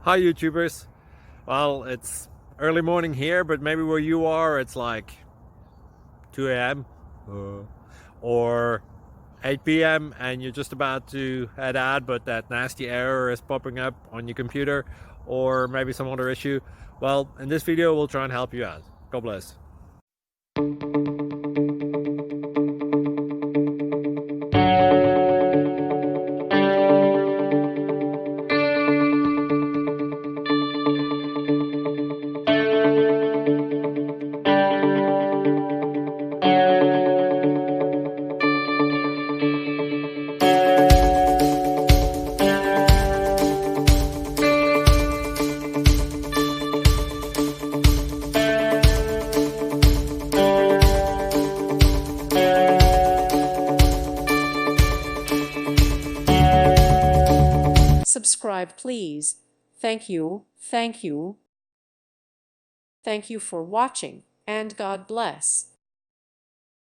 Hi YouTubers. Well, it's early morning here, but maybe where you are it's like 2 a.m. Or 8 p.m. and you're just about to head out, but that nasty error is popping up on your computer, or maybe some other issue. Well, in this video we'll try and help you out. God bless. Subscribe, please. Thank you, thank you. Thank you for watching, and God bless.